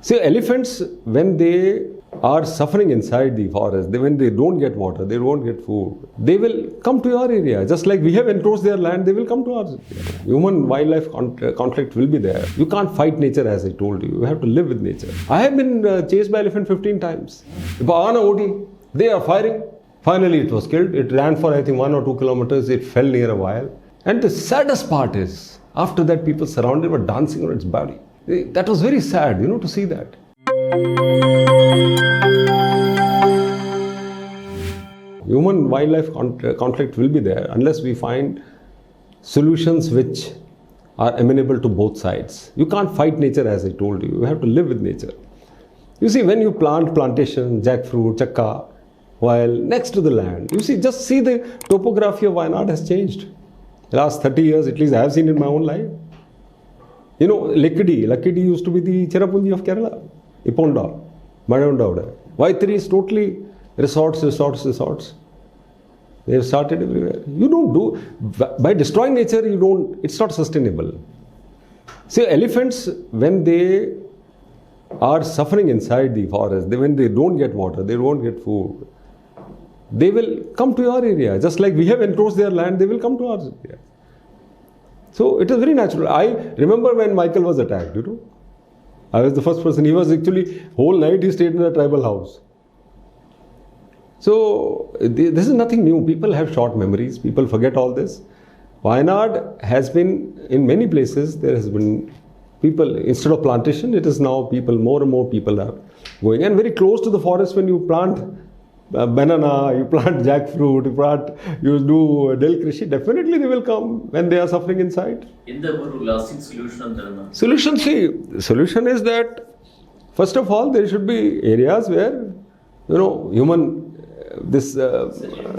See, elephants, when they are suffering inside the forest, when they don't get water, they don't get food, they will come to your area. Just like we have encroached their land, they will come to ours. Human-wildlife conflict will be there. You can't fight nature, as I told you. You have to live with nature. I have been chased by elephant 15 times. They are firing. Finally, it was killed. It ran for, I think, 1 or 2 kilometers. It fell near a wire. And the saddest part is, after that, people surrounded were dancing on its body. That was very sad, to see that. Human-wildlife conflict will be there unless we find solutions which are amenable to both sides. You can't fight nature, as I told you. You have to live with nature. You see, when you plant plantation, jackfruit, chakka, while next to the land, just see the topography of Wayanad has changed. The last 30 years, at least I have seen in my own life. Lakidi used to be the Cherrapunji of Kerala. Iponda, Madavanda. Y3 is totally resorts. They have started everywhere. You don't do, by destroying nature, it's not sustainable. See, elephants, when they are suffering inside the forest, when they don't get water, they don't get food, they will come to your area. Just like we have encroached their land, they will come to our area. So it is very natural. I remember when Michael was attacked, I was the first person. He was actually, whole night he stayed in a tribal house. So this is nothing new. People have short memories. People forget all this. Wayanad has been, in many places, there has been people, instead of plantation, it is now people, more and more people are going. And very close to the forest, when you plant banana, you plant jackfruit, you do del krishi, definitely they will come when they are suffering inside. In the lasting solution? Solution is that, first of all, there should be areas where,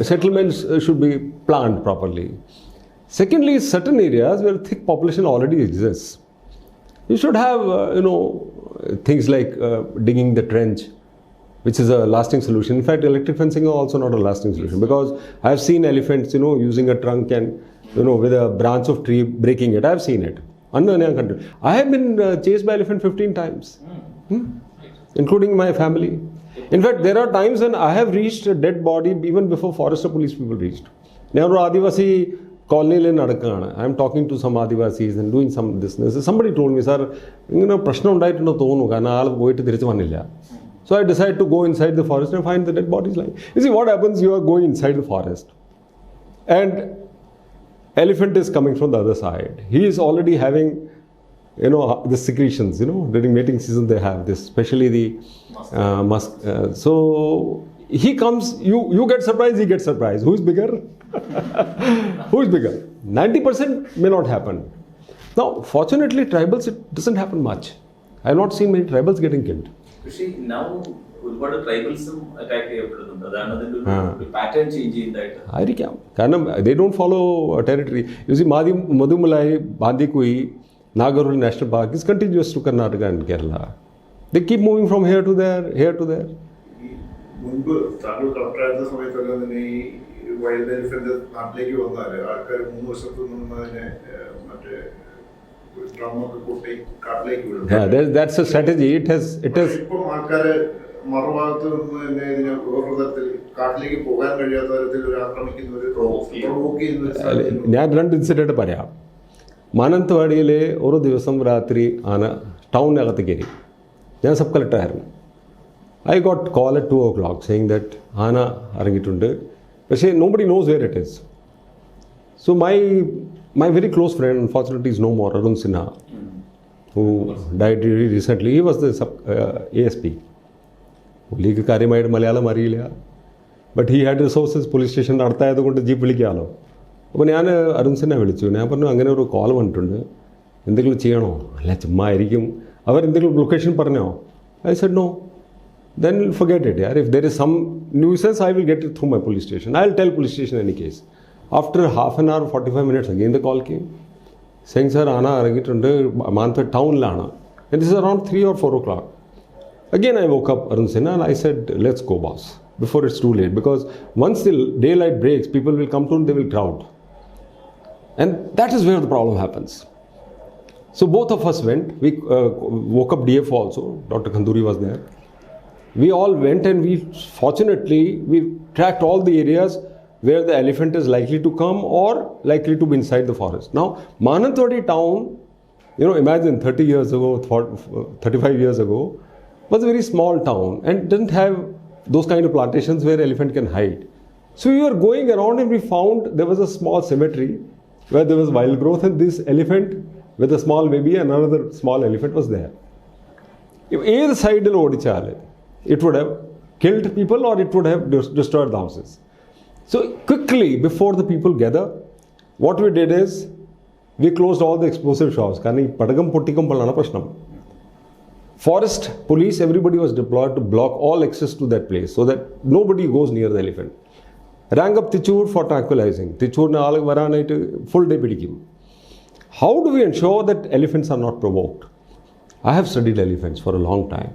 settlements should be planned properly. Secondly, certain areas where thick population already exists. You should have, things like digging the trench, which is a lasting solution. In fact, electric fencing is also not a lasting solution, because I have seen elephants, using a trunk and, with a branch of tree breaking it. I have seen it. I have been chased by elephant 15 times, including my family. In fact, there are times when I have reached a dead body even before forest or police people reached. Now, Adivasi colony I am talking to some Adivasis and doing some business. Somebody told me, sir, so I decided to go inside the forest and find the dead bodies lying. You see, what happens, you are going inside the forest and elephant is coming from the other side. He is already having, the secretions, during mating season they have this, especially the musk. So he comes, you get surprised, he gets surprised. Who is bigger? Who is bigger? 90% may not happen. Now, fortunately, tribals, it doesn't happen much. I have not seen many tribals getting killed. You see, now, tribalism attack the pattern change in that. They don't follow territory. You see, Madhumalai, Bandikui, Nagarhul National Park is contiguous to Karnataka and Kerala. They keep moving from here to there, here to there. Yeah, that's a strategy. It has. ഞാൻ രണ്ട് incident പറയാം. മാനന്തവാടിയിലെ ഒരു ദിവസം രാത്രി ആന ടൗണിനകത്ത് കയറി. ഞാൻ sub കളക്ടറായിരുന്നു. I got call at 2 o'clock saying that ആന ഇറങ്ങിയിട്ടുണ്ട്. പക്ഷേ nobody knows where it is. So my very close friend, unfortunately, is no more, Arun Sinha, who died really recently. He was the ASP. പുള്ളിക്ക് കാര്യമായിട്ട് മലയാളം അറിയില്ല. But he had resources. Police station അടുത്തായതുകൊണ്ട് jeep വിളിക്കാമല്ലോ. അപ്പോൾ ഞാൻ അരുൺ സിൻഹയെ വിളിച്ചു. ഞാൻ പറഞ്ഞു, അങ്ങനെ ഒരു കോൾ വന്നിട്ടുണ്ട്, എന്തെങ്കിലും ചെയ്യണോ? അല്ല, ചുമ്മാ ആയിരിക്കും. അവരെന്തെങ്കിലും ലൊക്കേഷൻ പറഞ്ഞോ? I said no. Then forget it. If there is some nuisance, I will get it through my police station. I will tell police station in any case. After half an hour, 45 minutes, again the call came, saying, sir, Ana Arangittundu, Mantha town lana. And this is around 3 or 4 o'clock. Again, I woke up Arun Sinha and I said, let's go, boss, before it's too late. Because once the daylight breaks, people will come to and they will crowd. And that is where the problem happens. So both of us went. We woke up DF also. Dr. Khanduri was there. We all went, and fortunately we tracked all the areas where the elephant is likely to come or likely to be inside the forest. Now, Manantwadi town, imagine 30 years ago, 35 years ago, was a very small town and didn't have those kind of plantations where elephant can hide. So we were going around and we found there was a small cemetery where there was wild growth, and this elephant with a small baby and another small elephant was there. If either side it would have killed people or it would have destroyed the houses. So quickly, before the people gather, what we did is we closed all the explosive shops. Forest, police, everybody was deployed to block all access to that place so that nobody goes near the elephant. Rang up Tichur for tranquilizing. Tichur ne alag varanayittu full day pidikim. How do we ensure that elephants are not provoked? I have studied elephants for a long time.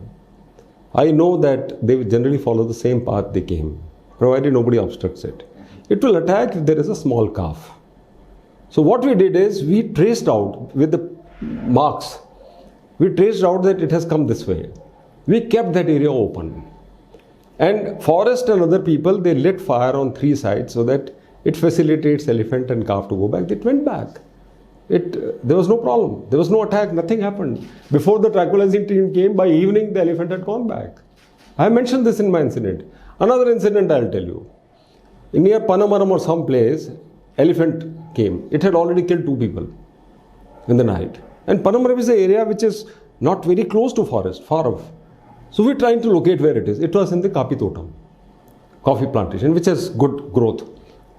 I know that they generally follow the same path they came, provided nobody obstructs it. It will attack if there is a small calf. So what we did is we traced out with the marks. We traced out that it has come this way. We kept that area open. And forest and other people, they lit fire on 3 sides so that it facilitates elephant and calf to go back. It went back. There was no problem. There was no attack. Nothing happened. Before the tranquilizing team came, by evening the elephant had gone back. I mentioned this in my incident. Another incident I'll tell you. Near Panamaram or some place, elephant came. It had already killed 2 people in the night. And Panamaram is an area which is not very close to forest, far off. So we're trying to locate where it is. It was in the Kapi Totam, coffee plantation, which has good growth.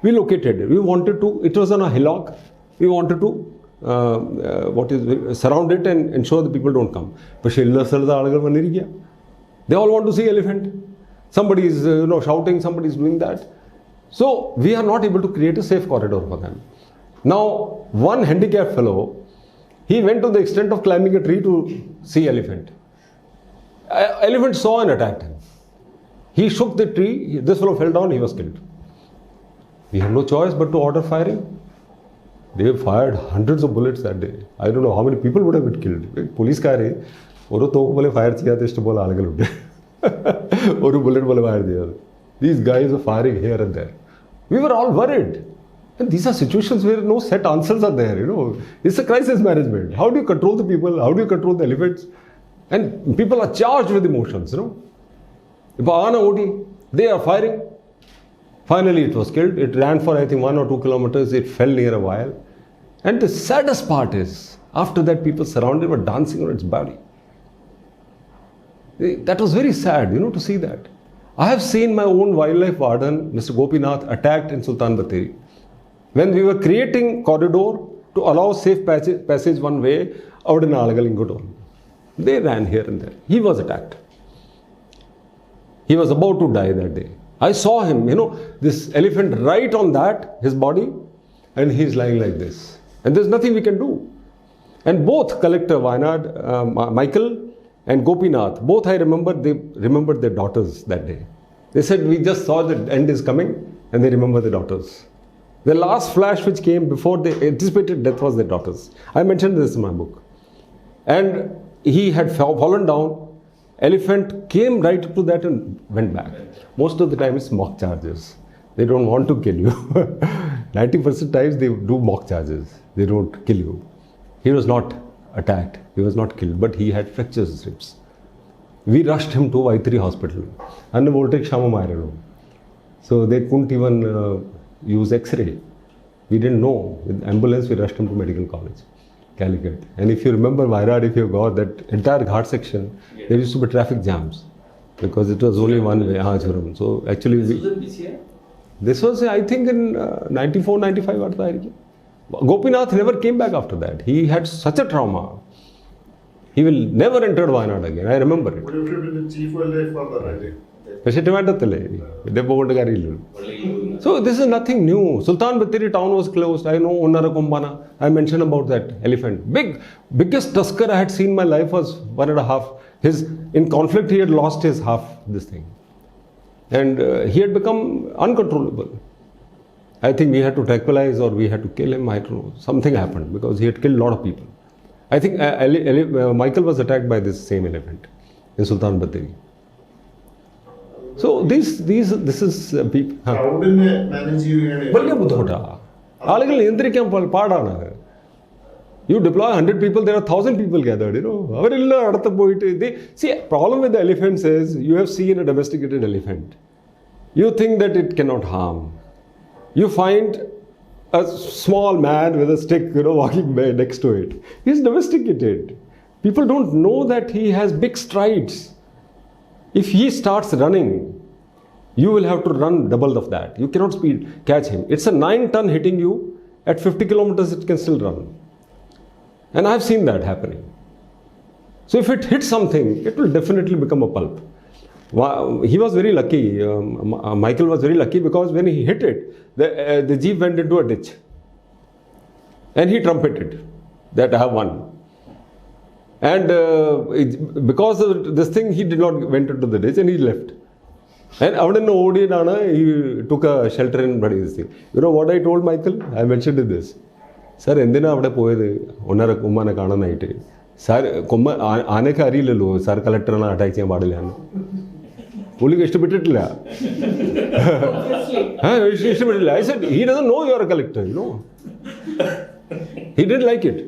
We located it. We wanted to, it was on a hillock. We wanted to surround it and ensure the people don't come. They all want to see elephant. Somebody is shouting, somebody is doing that. So we are not able to create a safe corridor for them. Now, one handicapped fellow, he went to the extent of climbing a tree to see elephant. Elephant saw and attacked him. He shook the tree, this fellow fell down, he was killed. We have no choice but to order firing. They fired hundreds of bullets that day. I don't know how many people would have been killed. Police car hai, oru toku bole fire kiya tha, ishte bola alagal udde. Oru bullet bole fire diya. These guys are firing here and there. We were all worried. And these are situations where no set answers are there, It's a crisis management. How do you control the people? How do you control the elephants? And people are charged with emotions, They are firing. Finally, it was killed. It ran for, I think, 1 or 2 kilometers. It fell near a wire. And the saddest part is, after that, people surrounded were dancing on its body. That was very sad, to see that. I have seen my own wildlife warden, Mr. Gopinath, attacked in Sultan Bateri. When we were creating corridor to allow safe passage one way, they ran here and there. He was attacked. He was about to die that day. I saw him, this elephant right on that, his body, and he's lying like this. And there's nothing we can do. And both Collector Wayanad, Michael and Gopinath, both they remembered their daughters that day. They said, we just saw the end is coming, and they remember their daughters. The last flash which came before they anticipated death was their daughters. I mentioned this in my book. And he had fallen down. Elephant came right up to that and went back. Most of the time it's mock charges. They don't want to kill you. 90% times they do mock charges. They don't kill you. He was not attacked. He was not killed, but he had fractures in his ribs. We rushed him to Vaitri hospital. So they couldn't even use X-ray. We didn't know. With ambulance, we rushed him to medical college, Calicut. And if you remember Wayanad, if you got that entire Ghat section, there used to be traffic jams because it was only one way. So actually, this was, I think, in 94, 95. Gopinath never came back after that. He had such a trauma. He will never enter Wayanad again. I remember it. But you should be the chief wildlife farmer, I think. So this is nothing new. Sultan Bateri town was closed. I know Onnara Kumbana. I mentioned about that elephant. Biggest tusker I had seen in my life was 1.5. In conflict he had lost his half this thing. And he had become uncontrollable. I think we had to tranquilize or we had to kill him. I don't know. Something happened because he had killed a lot of people. I think Michael was attacked by this same elephant in Sultan Batteri. So this is people. ക്രൗഡിനെ manage ചെയ്യുകയാണ് വലിയ ബുദ്ധിമുട്ടാണ്. ആളുകൾ നിയന്ത്രിക്കാൻ പാടാണ്. You deploy 100 people, there are 1,000 people gathered, you know. അവരെല്ലാം അടുത്ത് പോയിട്ട് see, problem with the elephants is, you have seen a domesticated elephant. You think that it cannot harm. You find a small man with a stick, you know, walking by next to it. He's domesticated. People don't know that he has big strides. If he starts running, you will have to run double of that. You cannot catch him. It's a 9-ton hitting you. At 50 kilometers, it can still run. And I've seen that happening. So if it hits something, it will definitely become a pulp. He was very lucky. Michael was very lucky because when he hit it, the jeep went into a ditch. And he trumpeted that I have won. And because of this thing, he did not went into the ditch and he left. And he took a shelter in this thing. You know what I told Michael? I mentioned this. Sir, എന്തിനാ അവിടെ പോയത് ഒന്നര കുമ്മാനെ കാണാനായിട്ട്? Sir ആനയ്ക്ക് അറിയില്ലല്ലോ sir കളക്ടറിനെ attack ചെയ്യാൻ പാടില്ല. പുള്ളിക്ക് ഇഷ്ടപ്പെട്ടിട്ടില്ല. ഇഷ്ടപ്പെട്ടില്ല. I said, he doesn't know you are a collector, you know. He didn't like it.